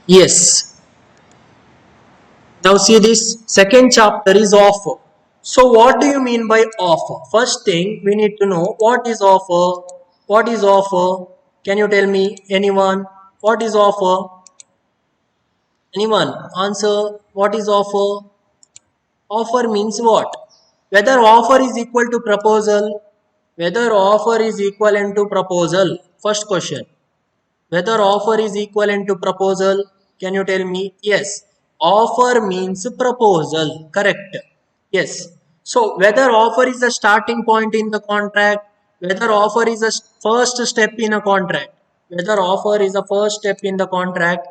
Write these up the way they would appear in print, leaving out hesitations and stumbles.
Yes. Now see, this second chapter is offer. So what do you mean by offer? First thing we need to know, what is offer? What is offer? Can you tell me, anyone? What is offer? Anyone? Answer. What is offer? Offer means what? Whether offer is equal to proposal. Whether offer is equivalent to proposal. First question. Whether offer is equivalent to proposal. Can you tell me? Yes. Offer means proposal. Correct. Yes. So whether offer is a starting point in the contract, whether offer is a first step in a contract, whether offer is a first step in the contract.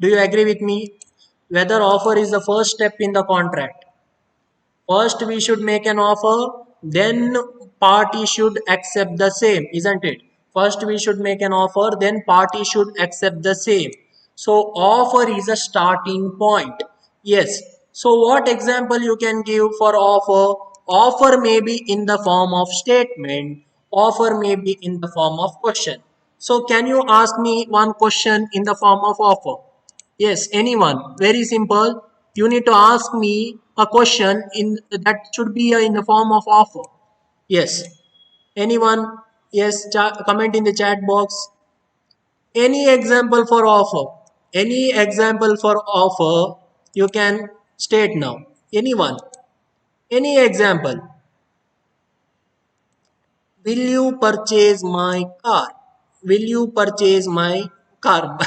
Do you agree with me? Whether offer is the first step in the contract. First, we should make an offer, then party should accept the same, isn't it? First, we should make an offer, then party should accept the same. So, offer is a starting point. Yes. So, what example you can give for offer? Offer may be in the form of statement, offer may be in the form of question. So, can you ask me one question in the form of offer? Yes, anyone. Very simple. You need to ask me a question in that should be in the form of offer. Yes. Anyone? Yes. Comment in the chat box. Any example for offer? Any example for offer? You can state now. Anyone? Any example? Will you purchase my car? Will you purchase my car?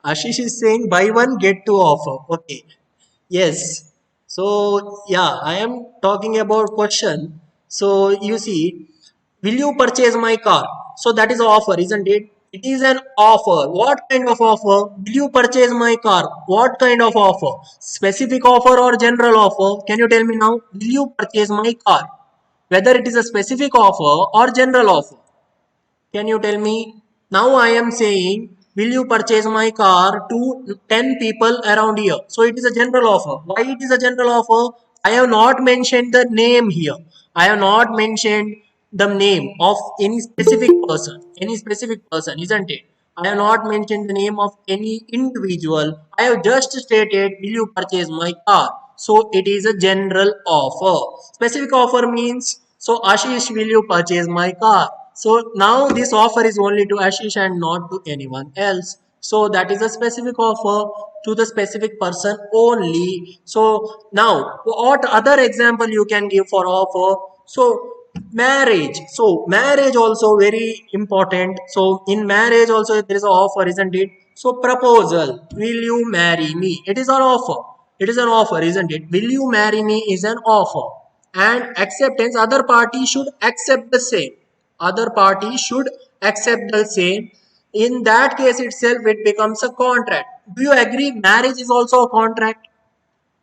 Ashish is saying buy one get two offer. Okay. Yes. So yeah, I am talking about question. So you see, will you purchase my car? So that is offer, isn't it? It is an offer. What kind of offer? Will you purchase my car? What kind of offer? Specific offer or general offer? Can you tell me now? Will you purchase my car? Whether it is a specific offer or general offer. Can you tell me? Now I am saying, will you purchase my car to 10 people around here? So it is a general offer. Why it is a general offer? I have not mentioned the name here. I have not mentioned the name of any specific person. Any specific person, isn't it? I have not mentioned the name of any individual. I have just stated, will you purchase my car? So it is a general offer. Specific offer means, so Ashish, will you purchase my car? So now this offer is only to Ashish and not to anyone else. So that is a specific offer to the specific person only. So now what other example you can give for offer? So marriage. So marriage also very important. So in marriage also there is an offer, isn't it? So proposal. Will you marry me? It is an offer. It is an offer, isn't it? Will you marry me is an offer. And acceptance, other party should accept the same. Other party should accept the same. In that case itself, it becomes a contract. Do you agree? Marriage is also a contract.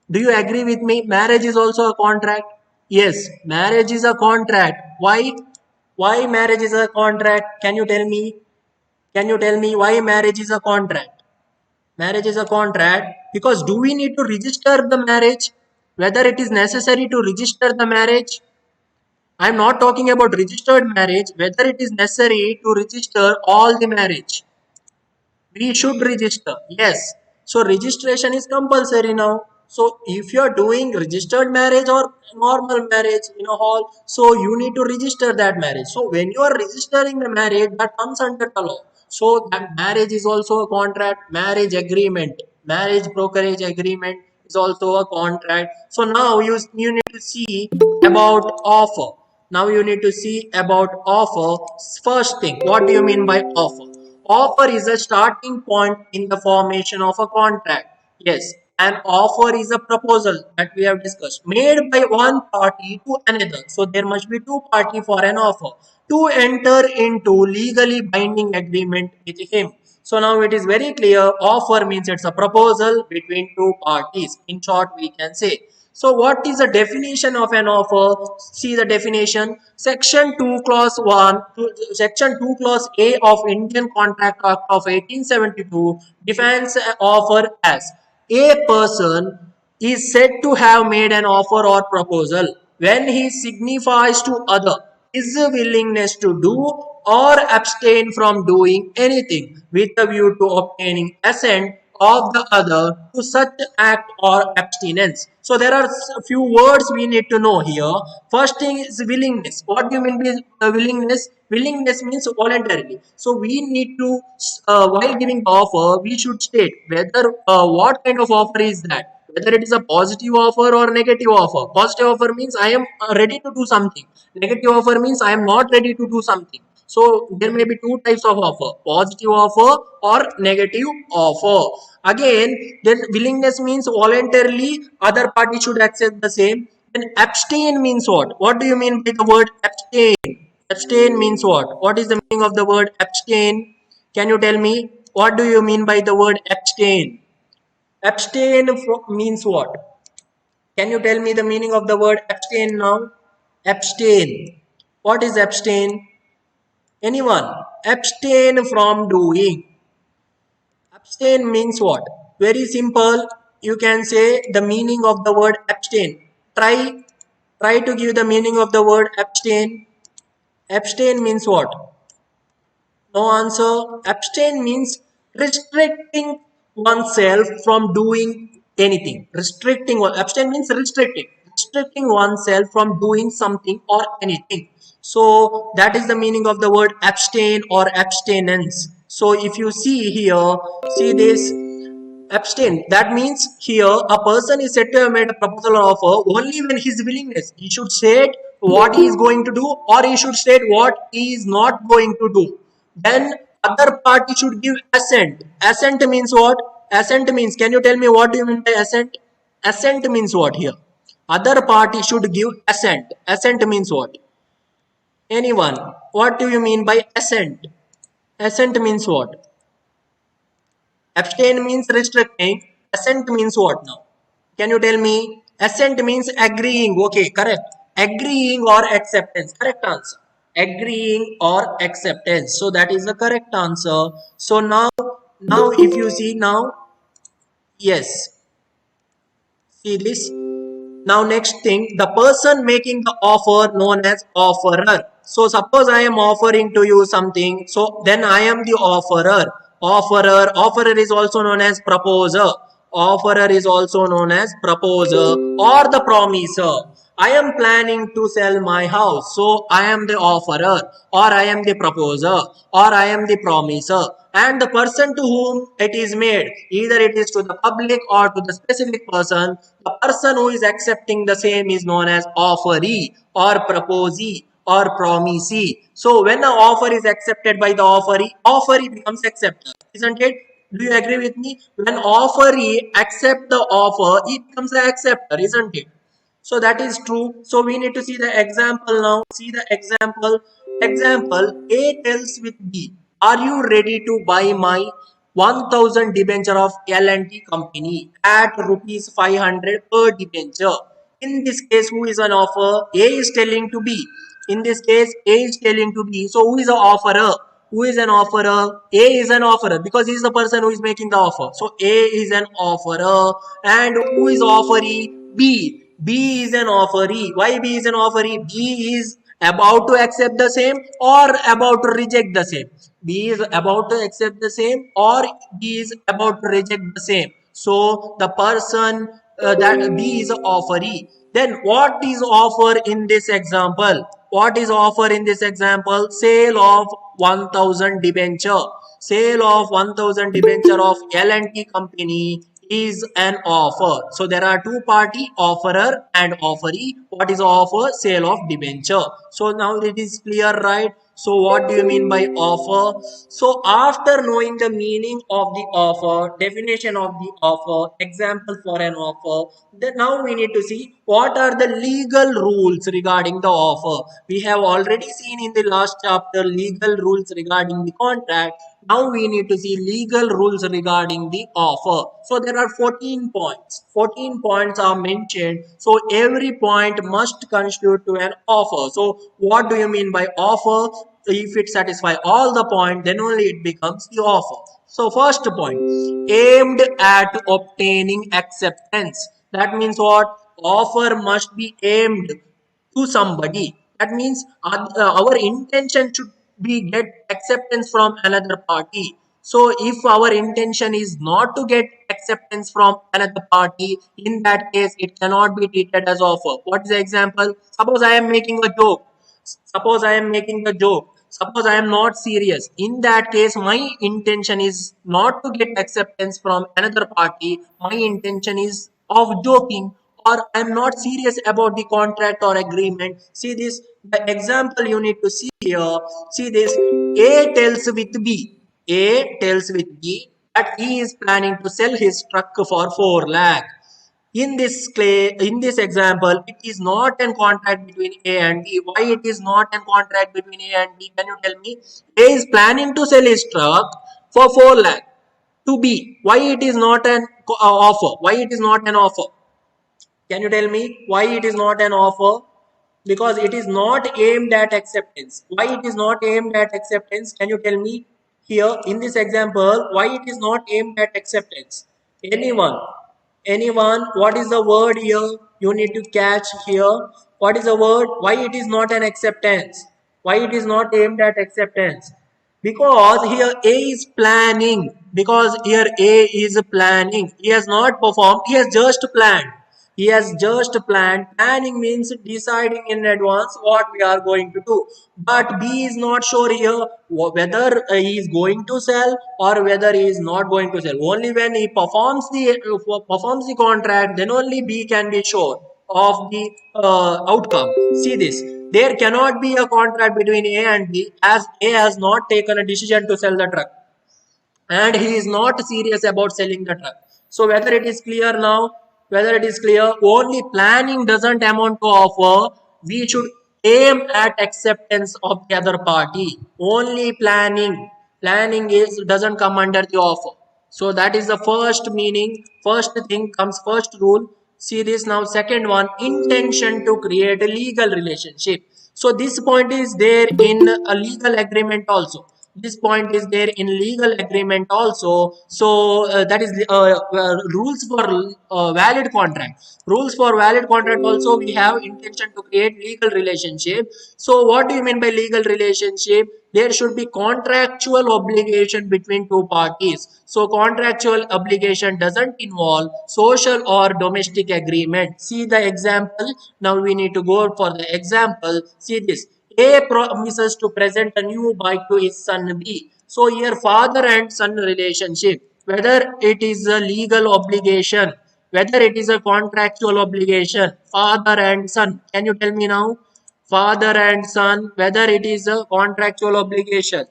Do you agree with me? Marriage is also a contract. Yes, marriage is a contract. Why? Why marriage is a contract? Can you tell me? Can you tell me why marriage is a contract? Marriage is a contract because do we need to register the marriage? Whether it is necessary to register the marriage? I am not talking about registered marriage, whether it is necessary to register all the marriage. We should register. Yes. So registration is compulsory now. So if you are doing registered marriage or normal marriage in a hall, so you need to register that marriage. So when you are registering the marriage, that comes under the law. So that marriage is also a contract, marriage agreement, marriage brokerage agreement is also a contract. So now you need to see about offer. Now you need to see about offer. First thing, what do you mean by offer? Offer is a starting point in the formation of a contract. Yes, an offer is a proposal that we have discussed made by one party to another. So there must be two party for an offer to enter into legally binding agreement with him. So now it is very clear, offer means it's a proposal between two parties. In short, we can say. So what is the definition of an offer? See the definition. Section 2 clause 1, section 2 clause A of Indian Contract Act of 1872 defines an offer as a person is said to have made an offer or proposal when he signifies to other his willingness to do or abstain from doing anything with a view to obtaining assent of the other to such act or abstinence. So there are few words we need to know here. First thing is willingness. What do you mean by willingness? Willingness means voluntarily. So we need to, while giving the offer, we should state whether what kind of offer is that. Whether it is a positive offer or negative offer. Positive offer means I am ready to do something. Negative offer means I am not ready to do something. So there may be two types of offer, positive offer or negative offer. Again, then willingness means voluntarily other party should accept the same. Then abstain means what? What do you mean by the word abstain? Abstain means what? What is the meaning of the word abstain? Can you tell me? What do you mean by the word abstain? Abstain means what? Can you tell me the meaning of the word abstain now? Abstain. What is abstain? Anyone? Abstain from doing. Abstain means what? Very simple. You can say the meaning of the word abstain. Try to give the meaning of the word abstain. Abstain means what? No answer. Abstain means restricting oneself from doing anything. Abstain means restricting oneself from doing something or anything. So that is the meaning of the word abstain or abstinence. So if you see here, see this abstain. That means here a person is said to have made a proposal or offer only when his willingness. He should state what he is going to do or he should state what he is not going to do. Then other party should give assent. Assent means what? Assent means, can you tell me what do you mean by assent? Assent means what here? Other party should give assent. Assent means what? Anyone? What do you mean by assent? Assent means what? Abstain means restricting. Assent means what now? Can you tell me? Assent means agreeing. Okay, correct. Agreeing or acceptance. Correct answer. Agreeing or acceptance. So that is the correct answer. So now if you see now, yes. See this. Now next thing, the person making the offer known as offerer. So suppose I am offering to you something, so then I am the offerer. Offerer is also known as proposer. Offerer is also known as proposer or the promiser. I am planning to sell my house, so I am the offerer or I am the proposer or I am the promiser. And the person to whom it is made, either it is to the public or to the specific person, the person who is accepting the same is known as offeree or proposee or promisee. So when an offer is accepted by the offeree becomes acceptor, isn't it? Do you agree with me? When offeree accept the offer, it becomes the acceptor, isn't it? So that is true. So we need to see the example now. See the example. Example, A tells with B, are you ready to buy my 1000 debenture of L&T company at rupees 500 per debenture? In this case, who is an offer? A is telling to B. In this case, A is telling to B. So who is the offerer? Who is an offerer? A is an offerer because he is the person who is making the offer. So A is an offerer. And who is offeree? B. B is an offeree. Why B is an offeree? B is about to accept the same or about to reject the same. B is about to accept the same or B is about to reject the same. So the person that B is an offeree. Then what is offer in this example? What is offer in this example? Sale of 1000 debenture. Sale of 1000 debenture of L&T company is an offer. So there are two party, offerer and offeree. What is offer? Sale of debenture. So now it is clear, right? So what do you mean by offer? So after knowing the meaning of the offer, definition of the offer, example for an offer, then now we need to see what are the legal rules regarding the offer. We have already seen in the last chapter legal rules regarding the contract. Now we need to see legal rules regarding the offer. So there are 14 points. 14 points are mentioned. So every point must constitute to an offer. So what do you mean by offer? If it satisfies all the points, then only it becomes the offer. So first point, aimed at obtaining acceptance. That means what? Offer must be aimed to somebody. That means our intention should be get acceptance from another party. So if our intention is not to get acceptance from another party, in that case it cannot be treated as offer. What is the example? Suppose I am making a joke. Suppose I am not serious. In that case, my intention is not to get acceptance from another party. My intention is of joking, or I am not serious about the contract or agreement. See this, the example you need to see here. See this, A tells with B. A tells with B that he is planning to sell his truck for 4 lakh. In this example, it is not a contract between A and B. Why it is not a contract between A and B? Can you tell me? A is planning to sell his truck for 4 lakh to B. Why it is not an offer? Why it is not an offer? Can you tell me why it is not an offer? Because it is not aimed at acceptance. Why it is not aimed at acceptance? Can you tell me here in this example why it is not aimed at acceptance? Anyone? Anyone? What is the word here? You need to catch here. What is the word? Why it is not an acceptance? Why it is not aimed at acceptance? Because here A is planning. Because here A is planning. He has not performed. He has just planned. He has just planned. Planning means deciding in advance what we are going to do. But B is not sure here whether he is going to sell or whether he is not going to sell. Only when he performs the contract, then only B can be sure of the outcome. See this. There cannot be a contract between A and B as A has not taken a decision to sell the truck and he is not serious about selling the truck. So whether it is clear now, whether it is clear, only planning doesn't amount to offer. We should aim at acceptance of the other party. Only planning is doesn't come under the offer. So that is the first meaning. First thing comes first rule. See this now. Second one, intention to create a legal relationship. So this point is there in a legal agreement also. This point is there in legal agreement also. So that is the rules for valid contract. Rules for valid contract also, we have intention to create legal relationship. So what do you mean by legal relationship? There should be contractual obligation between two parties. So contractual obligation doesn't involve social or domestic agreement. See the example. Now we need to go for the example. See this. A promises to present a new bike to his son B. So here father and son relationship, whether it is a legal obligation, whether it is a contractual obligation, father and son. Can you tell me now? Father and son, whether it is a contractual obligation.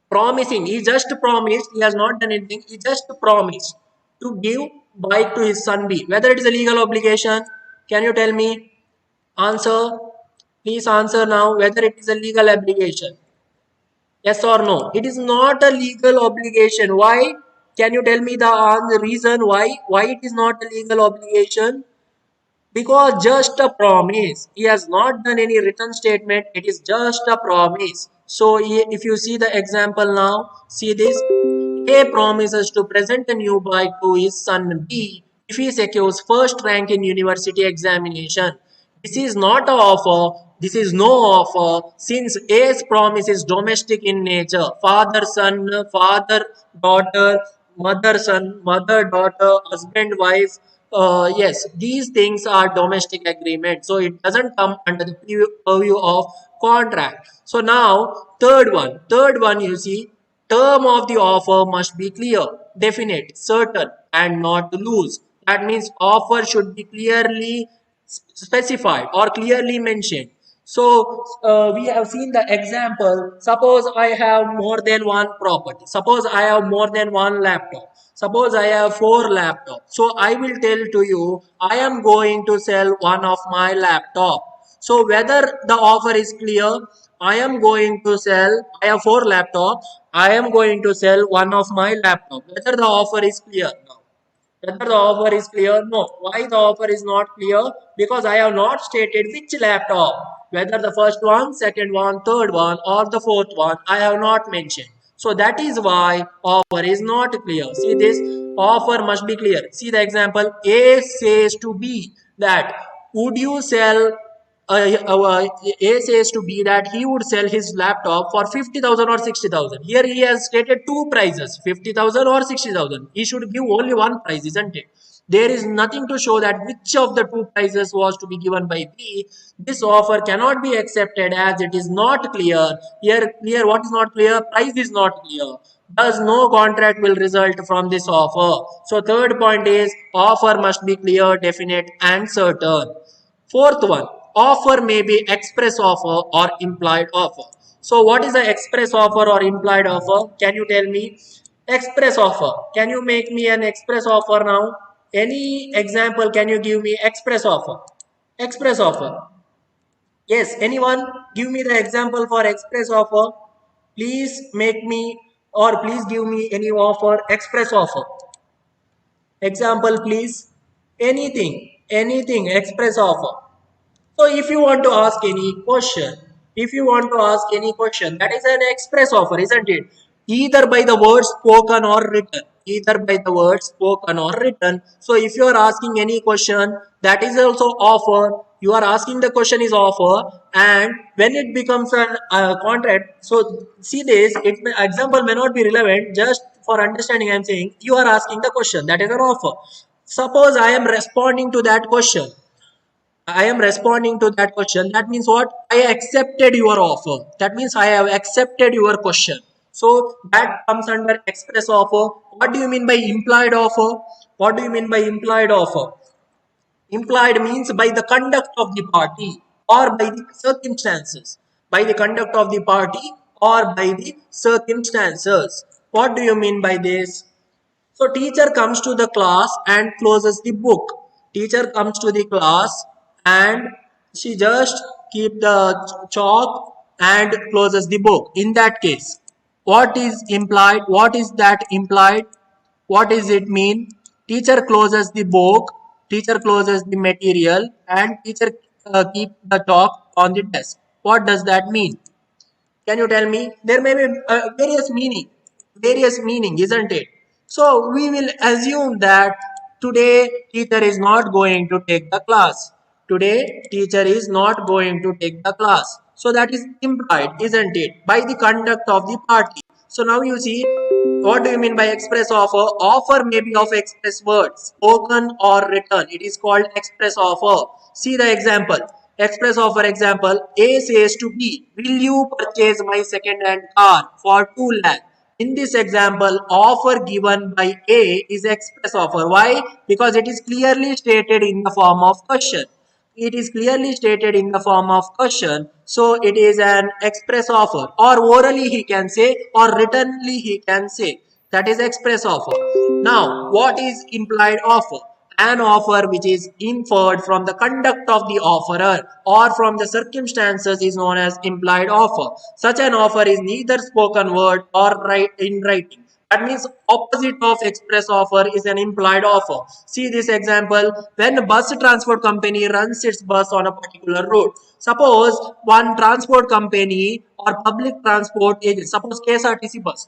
Promising, he just promised, he has not done anything, he just promised to give bike to his son B. Whether it is a legal obligation, can you tell me? Answer. Please answer now whether it is a legal obligation. Yes or no? It is not a legal obligation. Why? Can you tell me the reason why? Why it is not a legal obligation? Because just a promise. He has not done any written statement. It is just a promise. So if you see the example now, see this. A promises to present a new bike to his son B if he secures first rank in university examination. This is not an offer. This is no offer since A's promise is domestic in nature. Father, son, father, daughter, mother, son, mother, daughter, husband, wife. Yes, these things are domestic agreement. So it doesn't come under the purview of contract. So now, third one you see, term of the offer must be clear, definite, certain, and not loose. That means offer should be clearly specified or clearly mentioned. So we have seen the example. Suppose I have more than one property. Suppose I have more than one laptop. Suppose I have 4 laptops. So I will tell to you, I am going to sell one of my laptop. So whether the offer is clear, I am going to sell, I have 4 laptops. I am going to sell one of my laptop. Whether the offer is clear now. Whether the offer is clear? No. Why the offer is not clear? Because I have not stated which laptop. Whether the first one, second one, third one, or the fourth one, I have not mentioned. So that is why offer is not clear. See this, offer must be clear. See the example. A says to B that would you sell A says to B that he would sell his laptop for 50,000 or 60,000. Here he has stated two prices, 50,000 or 60,000. He should give only one price, isn't it? There is nothing to show that which of the two prices was to be given by B. This offer cannot be accepted as it is not clear. Here, what is not clear? Price is not clear. Thus, no contract will result from this offer. So, third point is offer must be clear, definite, and certain. Fourth one, offer may be express offer or implied offer. So what is the express offer or implied offer? Can you tell me? Express offer. Can you make me an express offer now? Any example can you give me express offer? Express offer. Yes, anyone? Give me the example for express offer. Please make me or please give me any offer, express offer. Example please. Anything, express offer. So if you want to ask any question, that is an express offer, isn't it? Either by the words spoken or written. Either by the words spoken or written. So if you are asking any question, that is also offer. You are asking the question is offer, and when it becomes an contract. So see this. Example may not be relevant. Just for understanding, I am saying you are asking the question. That is an offer. Suppose I am responding to that question. I am responding to that question. That means what? I accepted your offer. That means I have accepted your question. So that comes under express offer. What do you mean by implied offer? What do you mean by implied offer? Implied means by the conduct of the party or by the circumstances. By the conduct of the party or by the circumstances. What do you mean by this? So teacher comes to the class and closes the book. Teacher comes to the class and she just keep the chalk and closes the book. In that case, what is implied? What is that implied? What does it mean? Teacher closes the book, teacher closes the material, and teacher keep the chalk on the desk. What does that mean? Can you tell me? There may be various meaning, isn't it? So we will assume that today teacher is not going to take the class. Today teacher is not going to take the class. So that is implied, isn't it? By the conduct of the party. So now you see, what do you mean by express offer? Offer may be of express words, spoken or written. It is called express offer. See the example. Express offer example. A says to B, will you purchase my second hand car for 2 lakh? In this example, offer given by A is express offer. Why? Because it is clearly stated in the form of question. It is clearly stated in the form of question. So it is an express offer, or orally he can say, or writtenly he can say. That is express offer. Now, what is implied offer? An offer which is inferred from the conduct of the offerer or from the circumstances is known as implied offer. Such an offer is neither spoken word or in writing. That means opposite of express offer is an implied offer. See this example. When a bus transport company runs its bus on a particular route. Suppose one transport company or public transport agent, suppose KSRTC bus.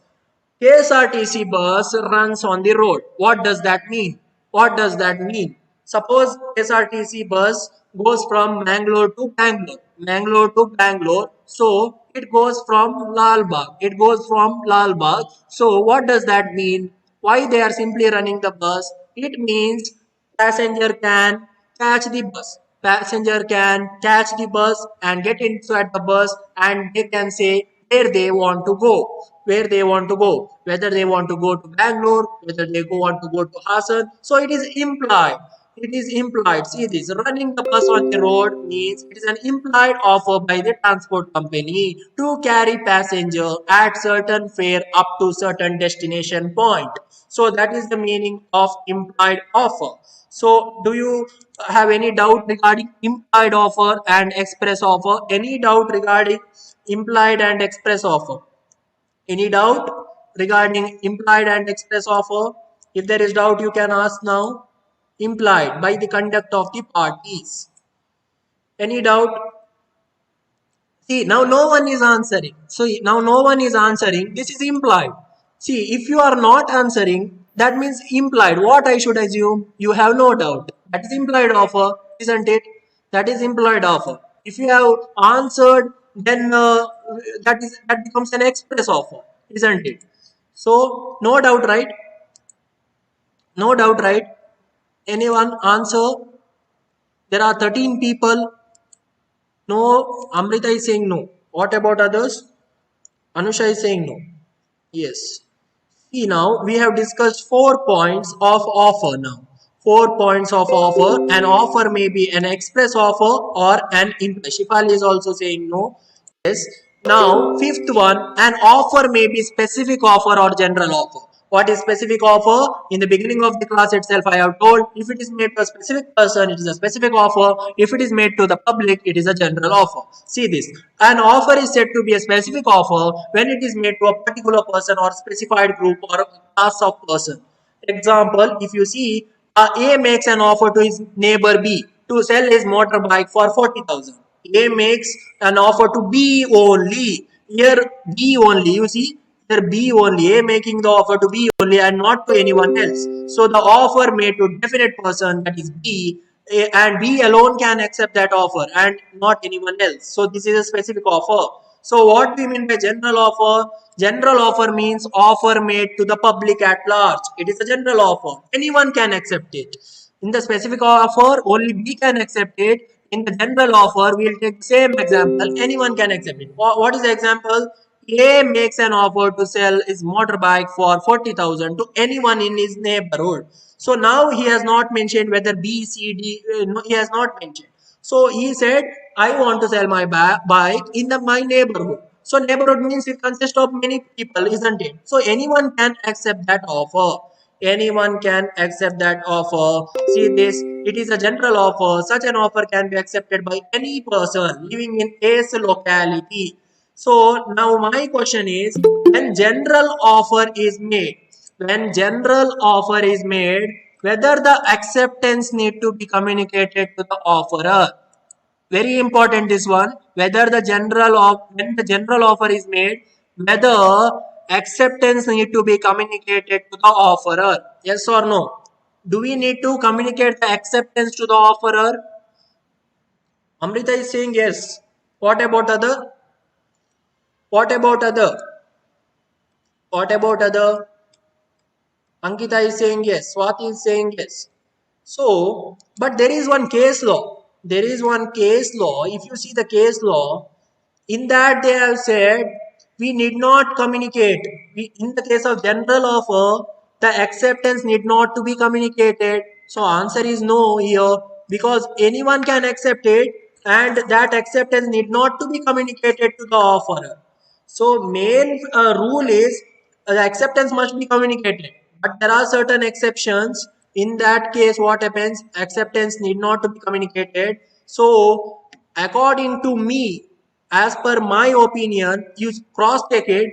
KSRTC bus runs on the road. What does that mean? What does that mean? Suppose KSRTC bus goes from Mangalore to Bangalore. Mangalore to Bangalore. So it goes from Lal Bagh. It goes from Lal Bagh. So what does that mean? Why they are simply running the bus? It means passenger can catch the bus. Passenger can catch the bus and get inside the bus, and they can say where they want to go. Where they want to go. Whether they want to go to Bangalore, whether they want to go to Hassan. So it is implied. It is implied. See this. Running the bus on the road means it is an implied offer by the transport company to carry passenger at certain fare up to certain destination point. So that is the meaning of implied offer. So do you have any doubt regarding implied offer and express offer? Any doubt regarding implied and express offer? Any doubt regarding implied and express offer? If there is doubt, you can ask now. Implied by the conduct of the parties. Any doubt? See, now no one is answering. So now no one is answering. This is implied. See, if you are not answering, that means implied. What I should assume? You have no doubt. That is implied offer, isn't it? That is implied offer. If you have answered, then that becomes an express offer, isn't it? So no doubt, right? No doubt, right? Anyone answer? There are 13 people. No. Amrita is saying no. What about others? Anusha is saying no. Yes. See, now we have discussed 4 points of offer now. 4 points of offer. An offer may be an express offer or an implied. Shifali is also saying no. Yes. Now, fifth one, an offer may be specific offer or general offer. What is specific offer? In the beginning of the class itself, I have told if it is made to a specific person, it is a specific offer. If it is made to the public, it is a general offer. See this. An offer is said to be a specific offer when it is made to a particular person or specified group or class of person. Example, if you see, A makes an offer to his neighbor B to sell his motorbike for 40,000. A makes an offer to B only. Here B only. You see, here B only. A making the offer to B only and not to anyone else. So the offer made to definite person, that is B, and B alone can accept that offer and not anyone else. So this is a specific offer. So what we mean by general offer? General offer means offer made to the public at large. It is a general offer. Anyone can accept it. In the specific offer, only B can accept it. In the general offer, we will take the same example. Anyone can accept it. What is the example? A makes an offer to sell his motorbike for 40,000 to anyone in his neighborhood. So now he has not mentioned whether B, C, D. No, he has not mentioned. So he said, I want to sell my bike in my neighborhood. So neighborhood means it consists of many people, isn't it? So anyone can accept that offer. Anyone can accept that offer. See this, it is a general offer. Such an offer can be accepted by any person living in a locality. So now my question is, when general offer is made, whether the acceptance need to be communicated to the offerer. Very important this one. Whether the when the general offer is made, whether acceptance need to be communicated to the offerer. Yes or no? Do we need to communicate the acceptance to the offerer? Amrita is saying yes. What about other? What about other? What about other? Ankita is saying yes. Swati is saying yes. So, but there is one case law. There is one case law. If you see the case law, in that they have said we need not communicate. In the case of general offer, the acceptance need not to be communicated. So answer is no here, because anyone can accept it and that acceptance need not to be communicated to the offerer. So main rule is the acceptance must be communicated, but there are certain exceptions. In that case, what happens? Acceptance need not to be communicated. So according to me, as per my opinion, you cross check it.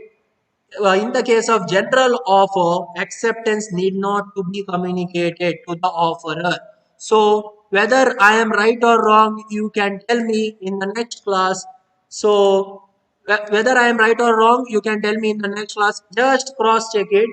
In the case of general offer, acceptance need not to be communicated to the offerer. So whether I am right or wrong, you can tell me in the next class. So whether I am right or wrong, you can tell me in the next class. Just cross check it.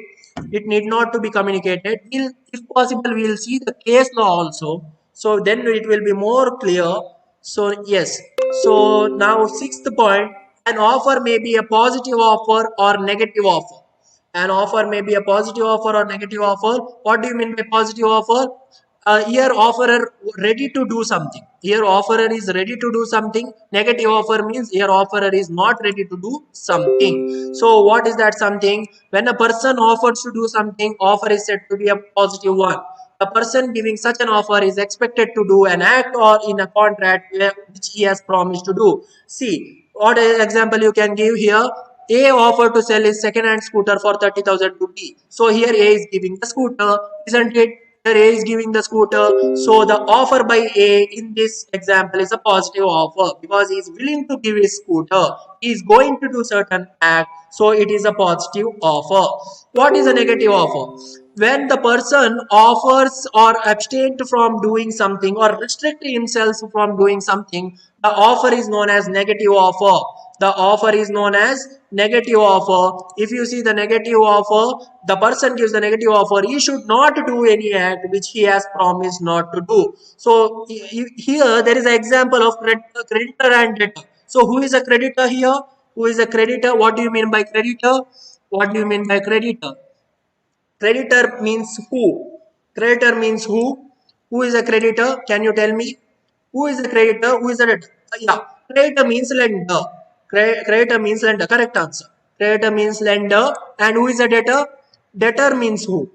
It need not to be communicated. If possible, we will see the case law also. So then it will be more clear. So yes. So now sixth point, an offer may be a positive offer or negative offer. An offer may be a positive offer or negative offer. What do you mean by positive offer? Here offerer ready to do something. Here offerer is ready to do something. Negative offer means here offerer is not ready to do something. So what is that something? When a person offers to do something, offer is said to be a positive one. A person giving such an offer is expected to do an act or in a contract which he has promised to do. See, what example you can give here? A offered to sell his second-hand scooter for 30,000 to B. So here A is giving the scooter, isn't it? Here A is giving the scooter. So the offer by A in this example is a positive offer because he is willing to give his scooter. He is going to do certain act. So it is a positive offer. What is a negative offer? When the person offers or abstained from doing something or restrict himself from doing something, the offer is known as negative offer. The offer is known as negative offer. If you see the negative offer, the person gives the negative offer. He should not do any act which he has promised not to do. So here there is an example of creditor and debtor. So who is a creditor here? Who is a creditor? What do you mean by creditor? What do you mean by creditor? Creditor means who? Creditor means who? Who is a creditor? Can you tell me? Who is the creditor? Who is the debtor? Yeah, creditor means lender. Creditor means lender. Correct answer. Creditor means lender. And who is the debtor? Debtor means who?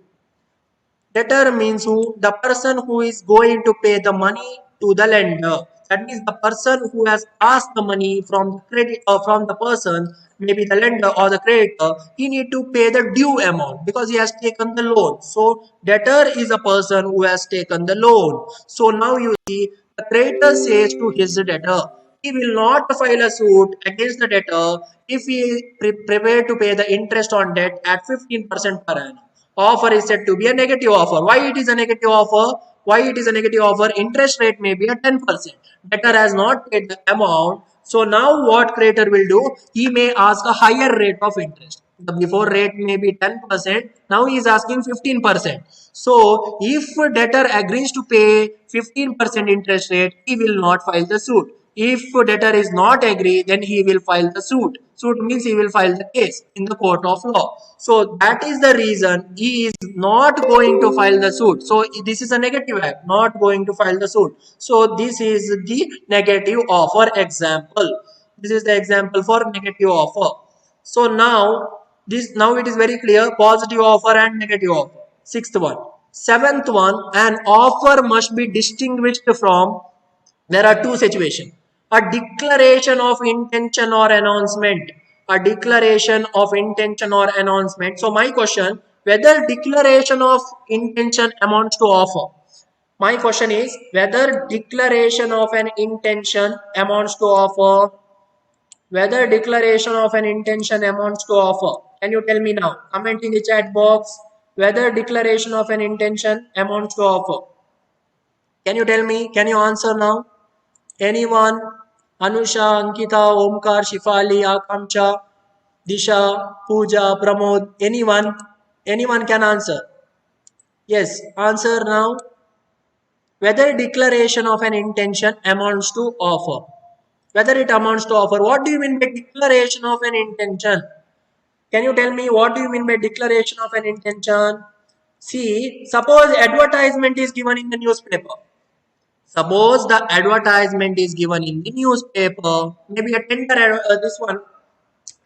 Debtor means who? The person who is going to pay the money to the lender. That means the person who has asked the money from the credit or from the person, maybe the lender or the creditor, he need to pay the due amount because he has taken the loan. So debtor is a person who has taken the loan. So now you see the creditor says to his debtor, he will not file a suit against the debtor if he prepared to pay the interest on debt at 15% per annum. Offer is said to be a negative offer. Why it is a negative offer? Why it is a negative offer? Interest rate may be a 10%. Debtor has not paid the amount. So now what creditor will do? He may ask a higher rate of interest. The before rate may be 10%. Now he is asking 15%. So if debtor agrees to pay 15% interest rate, he will not file the suit. If debtor is not agree, then he will file the suit. Suit means he will file the case in the court of law. So that is the reason he is not going to file the suit. So this is a negative act, not going to file the suit. So this is the negative offer example. This is the example for negative offer. So now it is very clear, positive offer and negative offer. Sixth one. Seventh one, an offer must be distinguished from, there are two situations. A declaration of intention or announcement. A declaration of intention or announcement. So my question, whether declaration of intention amounts to offer? My question is whether declaration of an intention amounts to offer? Whether declaration of an intention amounts to offer? Can you tell me now? Comment in the chat box whether declaration of an intention amounts to offer. Can you tell me? Can you answer now? Anyone? Anusha, Ankita, Omkar, Shifali, Akamcha, Disha, Pooja, Pramod. Anyone? Anyone can answer. Yes, answer now. Whether declaration of an intention amounts to offer. Whether it amounts to offer. What do you mean by declaration of an intention? Can you tell me what do you mean by declaration of an intention? See, suppose advertisement is given in the newspaper. Suppose the advertisement is given in the newspaper, maybe a tender, this one,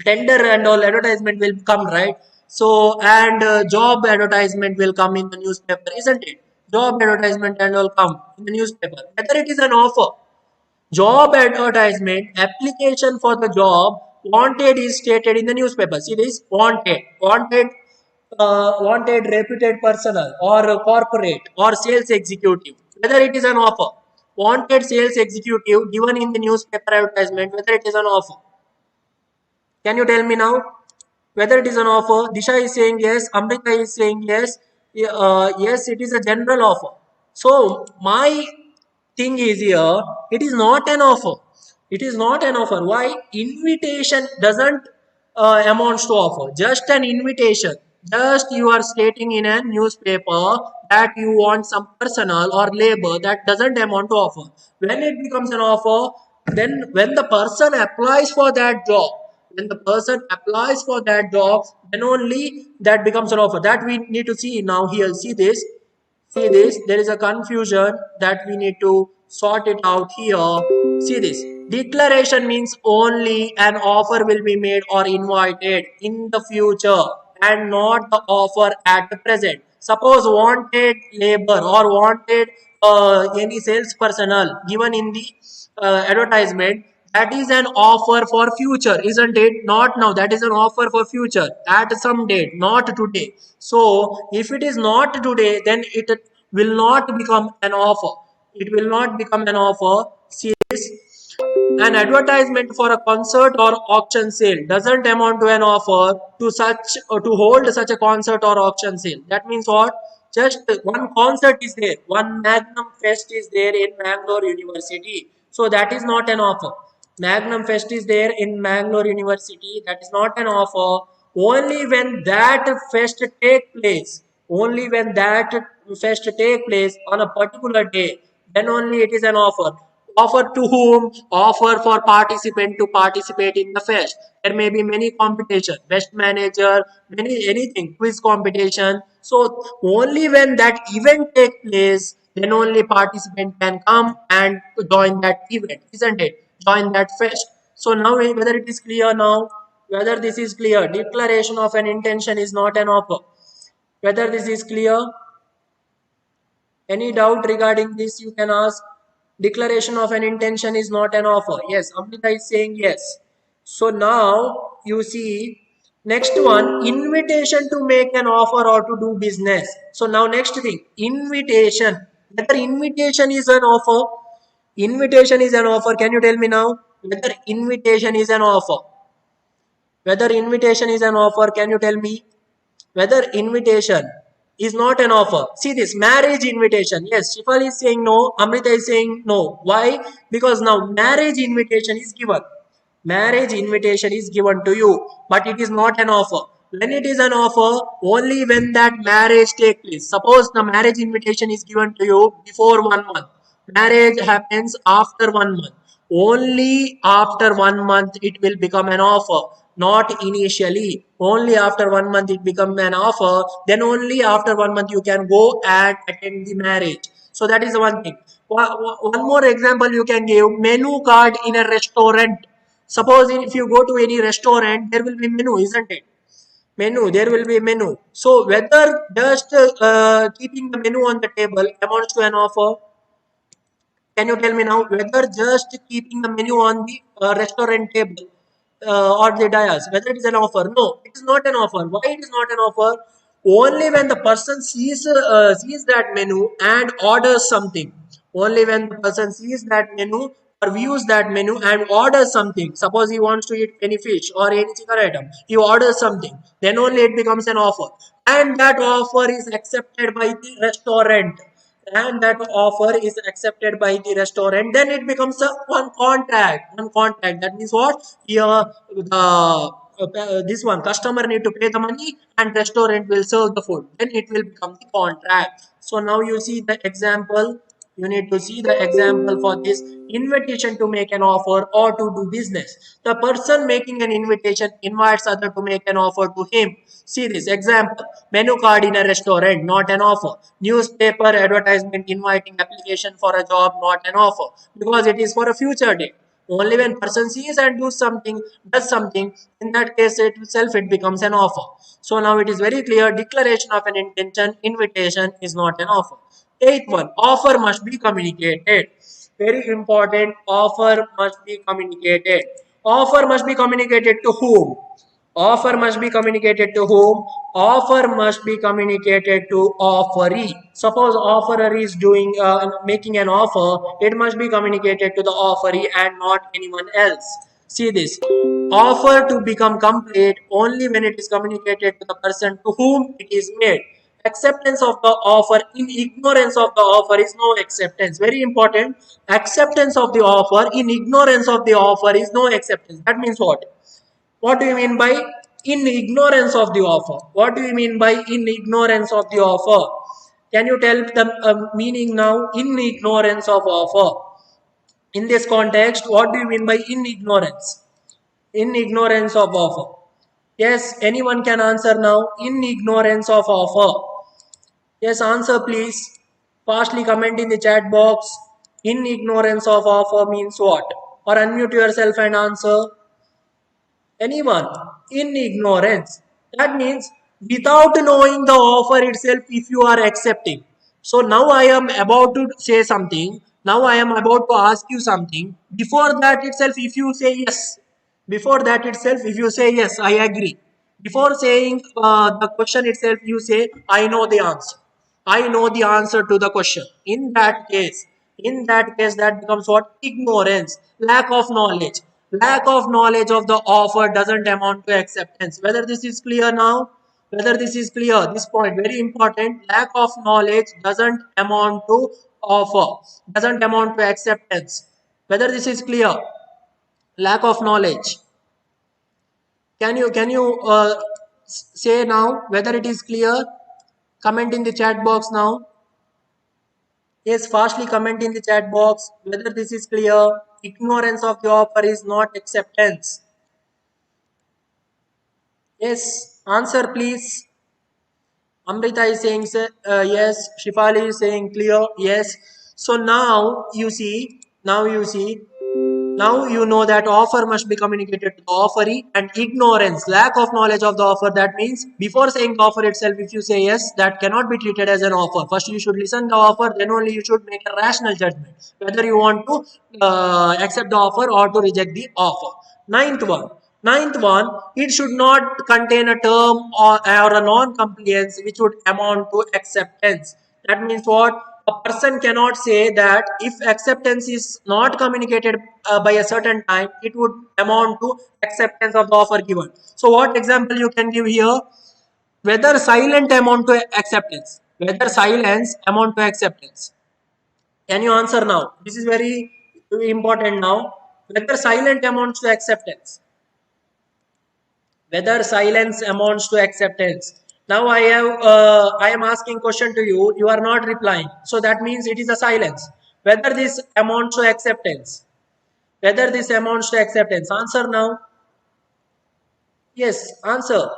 tender and all advertisement will come, right? So, and job advertisement will come in the newspaper, isn't it? Job advertisement and all come in the newspaper. Whether it is an offer, job advertisement, application for the job, wanted is stated in the newspaper. See this, wanted reputed personnel or corporate or sales executive. Whether it is an offer, wanted sales executive given in the newspaper advertisement, whether it is an offer. Can you tell me now? Whether it is an offer? Disha is saying yes. Amrita is saying yes. Yes, it is a general offer. So my thing is here, it is not an offer. It is not an offer. Why? Invitation doesn't amounts to offer. Just an invitation. Just you are stating in a newspaper that you want some personal or labor, that doesn't amount to offer. When it becomes an offer, then when the person applies for that job, then only that becomes an offer. That we need to see now here. See this. See this, there is a confusion that we need to sort it out here. See this, declaration means only an offer will be made or invited in the future and not the offer at the present. Suppose wanted labor or wanted any sales personnel given in the advertisement, that is an offer for future, isn't it? Not now, that is an offer for future at some date, not today. So if it is not today, then it will not become an offer. It will not become an offer. See this, an advertisement for a concert or auction sale doesn't amount to an offer to such or to hold such a concert or auction sale. That means what? Just one concert is there, one Magnum Fest is there in Bangalore University. So that is not an offer. Magnum Fest is there in Mangalore University. That is not an offer. Only when that fest take place, only when that fest take place on a particular day, then only it is an offer. Offer to whom? Offer for participant to participate in the fest. There may be many competition, best manager, many anything, quiz competition. So only when that event take place, then only participant can come and join that event, isn't it? Join that fest. So now whether it is clear now, whether this is clear, declaration of an intention is not an offer. Whether this is clear, any doubt regarding this you can ask. Declaration of an intention is not an offer. Yes, Amrita is saying yes. So now you see next one, invitation to make an offer or to do business. So now next thing, invitation. Whether invitation is an offer, invitation is an offer. Can you tell me now whether invitation is an offer? Whether invitation is an offer, can you tell me? Whether invitation is not an offer. See this marriage invitation. Yes, Shifal is saying no, Amrita is saying no. Why? Because now marriage invitation is given. Marriage invitation is given to you, but it is not an offer. When it is an offer, only when that marriage takes place. Suppose the marriage invitation is given to you before 1 month. Marriage happens after 1 month. Only after 1 month it will become an offer, not initially. Only after 1 month it becomes an offer. Then only after 1 month you can go and attend the marriage. So that is one thing. One more example you can give, menu card in a restaurant. Suppose if you go to any restaurant, there will be menu, isn't it? Menu, there will be menu. So whether just keeping the menu on the table amounts to an offer, can you tell me now whether just keeping the menu on the restaurant table or the dais, whether it is an offer? No, it is not an offer. Why it is not an offer? Only when the person sees that menu and orders something. Only when the person sees that menu or views that menu and orders something. Suppose he wants to eat any fish or any chicken item, he orders something. Then only it becomes an offer, and that offer is accepted by the restaurant, and that offer is accepted by the restaurant, then it becomes a one contract. That means what? Here the this one customer need to pay the money and restaurant will serve the food, then it will become the contract. So now you see the example, you need to see the example for this invitation to make an offer or to do business. The person making an invitation invites other to make an offer to him. See this example, menu card in a restaurant, not an offer. Newspaper advertisement inviting application for a job, not an offer, because it is for a future day. Only when person sees and does something, in that case itself it becomes an offer. So now it is very clear, declaration of an intention, invitation is not an offer. Eighth one, offer must be communicated. Very important, offer must be communicated. Offer must be communicated to whom? Offer must be communicated to whom? Offer must be communicated to offeree. Suppose offerer is making an offer, it must be communicated to the offeree and not anyone else. See this. Offer to become complete only when it is communicated to the person to whom it is made. Acceptance of the offer in ignorance of the offer is no acceptance. Very important. Acceptance of the offer in ignorance of the offer is no acceptance. That means what? What do you mean by in ignorance of the offer? What do you mean by in ignorance of the offer? Can you tell the meaning now? In ignorance of offer. In this context, what do you mean by in ignorance? In ignorance of offer. Yes, anyone can answer now. In ignorance of offer. Yes, answer please. Fastly comment in the chat box. In ignorance of offer means what? Or unmute yourself and answer. Anyone in ignorance, that means without knowing the offer itself if you are accepting. So now I am about to say something, now I am about to ask you something. Before that itself if you say yes, before that itself if you say yes I agree, before saying the question itself you say I know the answer, I know the answer to the question. In that case, that becomes what? Ignorance, lack of knowledge. Lack of knowledge of the offer doesn't amount to acceptance. Whether this is clear now? Whether this is clear? This point, very important. Lack of knowledge doesn't amount to offer, doesn't amount to acceptance. Whether this is clear? Lack of knowledge. Can you say now whether it is clear? Comment in the chat box now. Yes, fastly comment in the chat box whether this is clear. Ignorance of the offer is not acceptance. Yes, answer please. Amrita is saying yes. Shifali is saying clear. Yes. So now you know that offer must be communicated to the offeree, and ignorance, lack of knowledge of the offer. That means before saying the offer itself, if you say yes, that cannot be treated as an offer. First, you should listen the offer. Then only you should make a rational judgment whether you want to accept the offer or to reject the offer. Ninth one. Ninth one, it should not contain a term or a non-compliance which would amount to acceptance. That means what? A person cannot say that if acceptance is not communicated by a certain time, it would amount to acceptance of the offer given. So what example you can give here? Whether silent amount to acceptance. Whether silence amount to acceptance. Can you answer now? This is very important now. Whether silent amounts to acceptance. Whether silence amounts to acceptance. Now I am asking question to you. You are not replying. So that means it is a silence. Whether this amounts to acceptance. Whether this amounts to acceptance. Answer now. Yes, answer.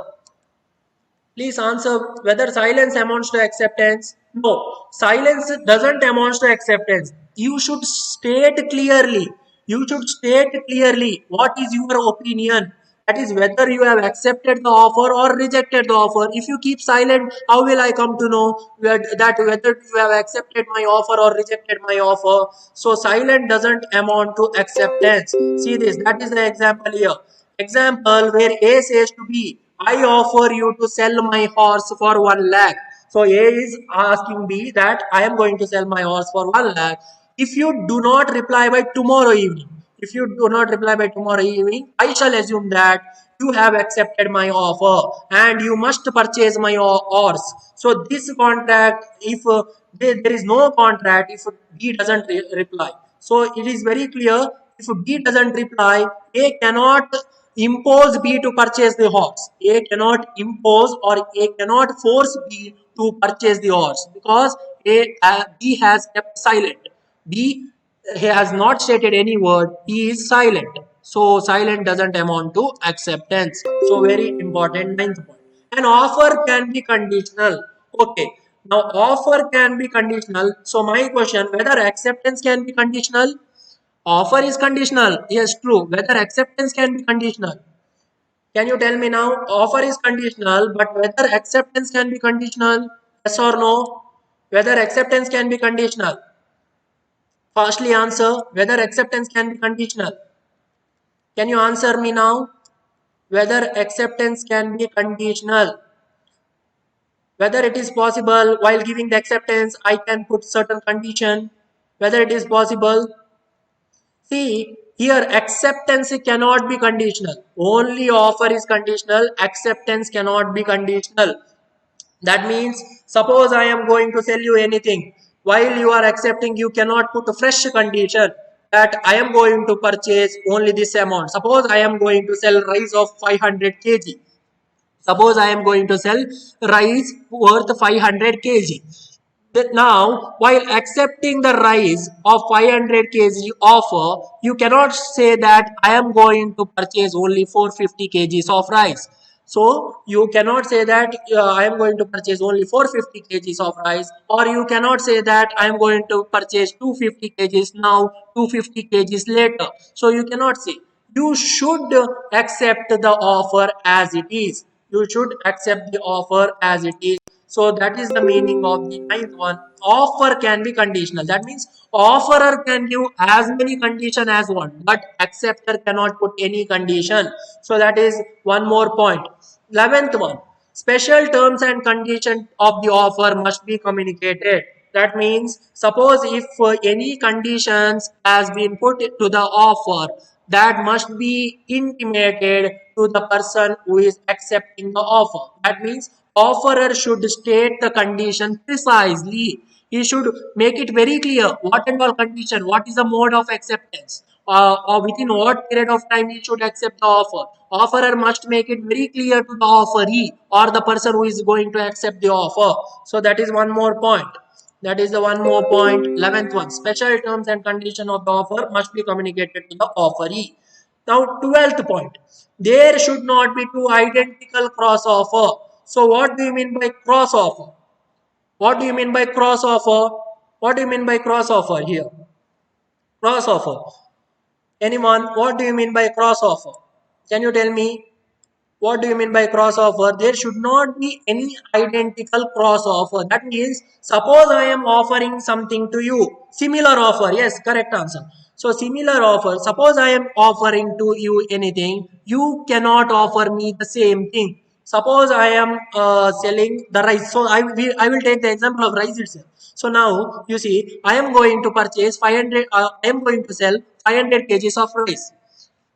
Please answer whether silence amounts to acceptance. No, silence doesn't amount to acceptance. You should state clearly. You should state clearly what is your opinion. That is whether you have accepted the offer or rejected the offer. If you keep silent, how will I come to know that whether you have accepted my offer or rejected my offer? So silent doesn't amount to acceptance. See this. That is the example here. Example where A says to B, I offer you to sell my horse for 1 lakh. So A is asking B that I am going to sell my horse for 1 lakh. If you do not reply by tomorrow evening, if you do not reply by tomorrow evening, I shall assume that you have accepted my offer and you must purchase my horse. So this contract, if there is no contract, if B doesn't reply. So it is very clear, if B doesn't reply, A cannot impose B to purchase the horse. A cannot impose or A cannot force B to purchase the horse because B has kept silent. B has not stated any word. He is silent. So silent doesn't amount to acceptance. So very important ninth point. An offer can be conditional. Okay. Now offer can be conditional. So my question, whether acceptance can be conditional? Offer is conditional. Yes, true. Whether acceptance can be conditional. Can you tell me now? Offer is conditional, but whether acceptance can be conditional? Yes or no? Whether acceptance can be conditional? Firstly answer whether acceptance can be conditional. Can you answer me now? Whether acceptance can be conditional. Whether it is possible while giving the acceptance, I can put certain condition. Whether it is possible. See, here acceptance cannot be conditional. Only offer is conditional. Acceptance cannot be conditional. That means, suppose I am going to sell you anything. While you are accepting, you cannot put a fresh condition that I am going to purchase only this amount. Suppose I am going to sell rice of 500 kg. Suppose I am going to sell rice worth 500 kg. Now, while accepting the rice of 500 kg offer, you cannot say that I am going to purchase only 450 kgs of rice. So, you cannot say that I am going to purchase only 450 kgs of rice, or you cannot say that I am going to purchase 250 kgs now, 250 kgs later. So, you cannot say. You should accept the offer as it is. You should accept the offer as it is. So that is the meaning of the ninth one. Offer can be conditional. That means offerer can give as many condition as one, but acceptor cannot put any condition. So that is one more point. 11th one. Special terms and conditions of the offer must be communicated. That means suppose if any conditions has been put to the offer, that must be intimated to the person who is accepting the offer. That means offerer should state the condition precisely. He should make it very clear what and all condition, what is the mode of acceptance. or within what period of time he should accept the offer. Offerer must make it very clear to the offeree or the person who is going to accept the offer. So that is one more point. That is the one more point. 11th one. Special terms and condition of the offer must be communicated to the offeree. Now 12th point. There should not be two identical cross offer. So what do you mean by cross offer? What do you mean by cross offer? What do you mean by cross offer here? Cross offer. Anyone, what do you mean by cross offer? Can you tell me? What do you mean by cross offer? There should not be any identical cross offer. That means, suppose I am offering something to you. Similar offer. Yes, correct answer. So, similar offer. Suppose I am offering to you anything. You cannot offer me the same thing. Suppose I am selling the rice. So, I will take the example of rice itself. So, now you see, I am going to purchase 500, I am going to sell 500 kgs of rice.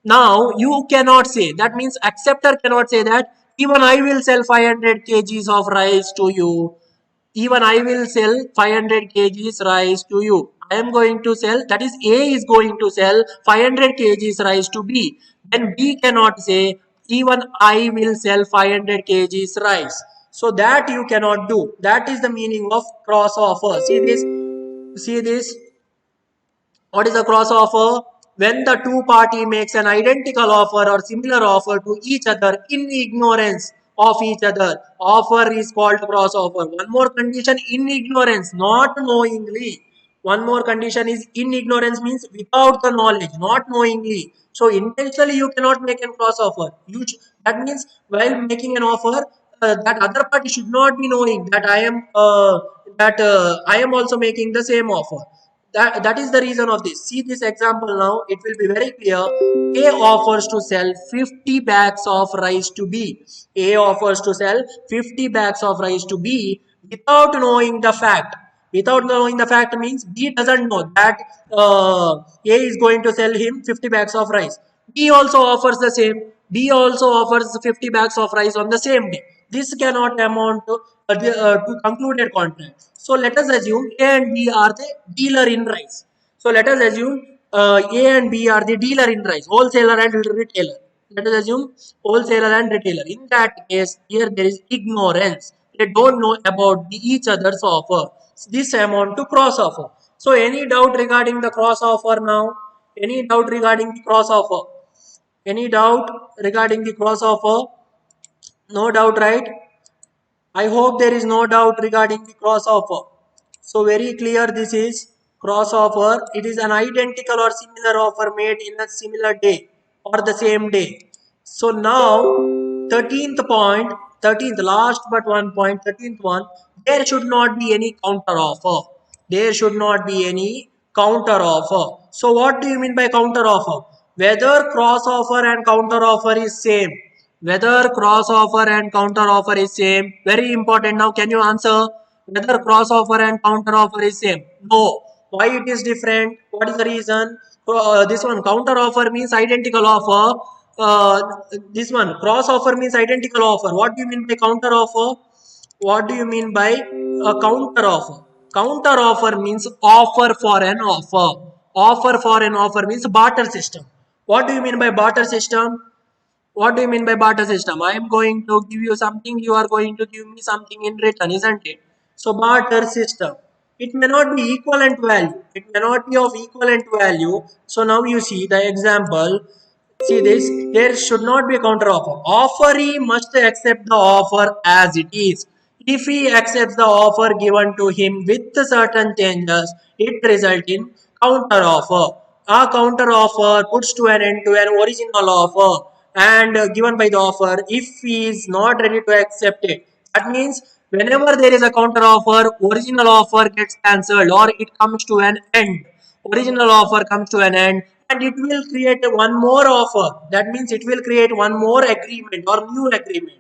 Now you cannot say, that means acceptor cannot say that even I will sell 500 kgs of rice to you. Even I will sell 500 kgs rice to you. I am going to sell, that is A is going to sell 500 kgs rice to B. Then B cannot say even I will sell 500 kgs rice. So that you cannot do. That is the meaning of cross offer. See this. What is a cross offer? When the two party makes an identical offer or similar offer to each other in ignorance of each other. Offer is called cross offer. One more condition, in ignorance, not knowingly. One more condition is in ignorance means without the knowledge, not knowingly. So intentionally you cannot make a cross offer. That means while making an offer, that other party should not be knowing that I am also making the same offer. That is the reason of this. See this example now, it will be very clear. A offers to sell 50 bags of rice to B. A offers to sell 50 bags of rice to B without knowing the fact. Without knowing the fact means B doesn't know that A is going to sell him 50 bags of rice. B also offers the same. B also offers 50 bags of rice on the same day. This cannot amount to concluded contract. So let us assume A and B are the dealer in rice. So let us assume A and B are the dealer in rice, wholesaler and retailer. Let us assume wholesaler and retailer. In that case, here there is ignorance. They don't know about each other's offer. This amount to cross offer. So any doubt regarding the cross offer now? Any doubt regarding the cross offer? Any doubt regarding the cross offer? No doubt, right? I hope there is no doubt regarding the cross offer. So very clear this is cross offer. It is an identical or similar offer made in a similar day or the same day. So now 13th point, 13th last but one point, 13th one, there should not be any counter offer. There should not be any counter offer. So what do you mean by counter offer? Whether cross offer and counter offer is same. Whether cross offer and counter offer is same. Very important. Now can you answer? Whether cross offer and counter offer is same? No. Why it is different? What is the reason? This one counter offer means identical offer. This one cross offer means identical offer. What do you mean by counter offer? What do you mean by a counter offer? Counter offer means offer for an offer. Offer for an offer means barter system. What do you mean by barter system? What do you mean by barter system? I am going to give you something, you are going to give me something in return, isn't it? So barter system. It may not be equivalent value. It may not be of equivalent value. So now you see the example. See this, there should not be a counter offer. Offeree must accept the offer as it is. If he accepts the offer given to him with certain changes, it results in counter offer. A counter offer puts to an end to an original offer and given by the offer if he is not ready to accept it. That means whenever there is a counter offer, original offer gets cancelled or it comes to an end. Original offer comes to an end and it will create one more offer. That means it will create one more agreement or new agreement.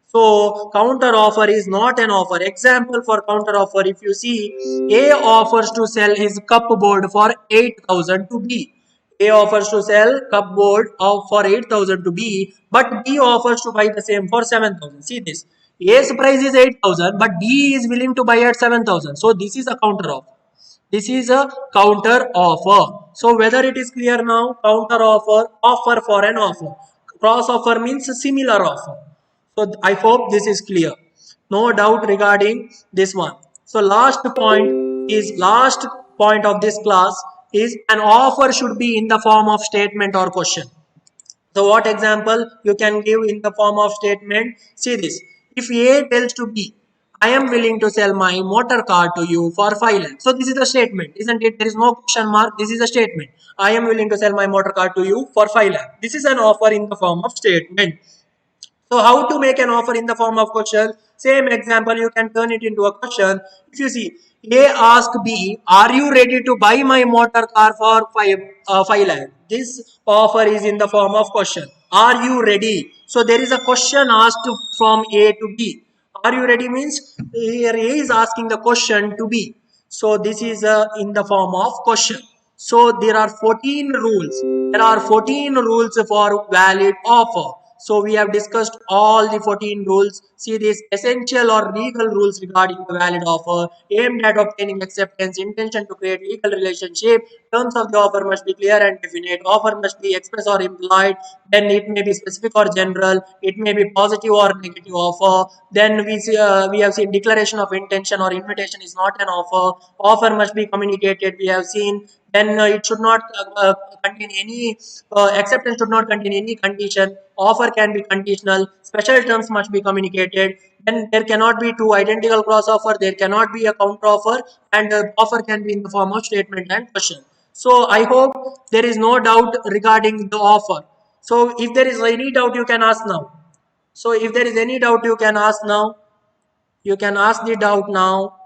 So counter offer is not an offer. Example for counter offer, if you see, A offers to sell his cupboard for 8,000 to B. A offers to sell cupboard for 8,000 to B, but B offers to buy the same for 7,000. See this. A's price is 8,000, but B is willing to buy at 7,000. So this is a counter offer. This is a counter offer. So whether it is clear now, counter offer, offer for an offer. Cross offer means a similar offer. So I hope this is clear. No doubt regarding this one. So last point of this class is an offer should be in the form of statement or question. So what example you can give in the form of statement? See this. If A tells to B, I am willing to sell my motor car to you for 5 lakhs. So this is a statement, isn't it? There is no question mark. This is a statement. I am willing to sell my motor car to you for 5 lakhs. This is an offer in the form of statement. So how to make an offer in the form of question? Same example, you can turn it into a question. If you see, A ask B, are you ready to buy my motor car for 5 lakh? This offer is in the form of question. Are you ready? So there is a question asked from A to B. Are you ready means here A is asking the question to B. So this is in the form of question. So there are 14 rules. There are 14 rules for valid offer. So we have discussed all the 14 rules. See these essential or legal rules regarding the valid offer, aimed at obtaining acceptance, intention to create legal relationship, terms of the offer must be clear and definite, offer must be express or implied, then it may be specific or general, it may be positive or negative offer, then we have seen declaration of intention or invitation is not an offer, offer must be communicated, we have seen, then it should not contain any acceptance should not contain any condition, offer can be conditional, special terms must be communicated, then there cannot be two identical cross offer, there cannot be a counter offer, and offer can be in the form of statement and question. So I hope there is no doubt regarding the offer. So if there is any doubt, you can ask now. So if there is any doubt, you can ask now. You can ask the doubt now.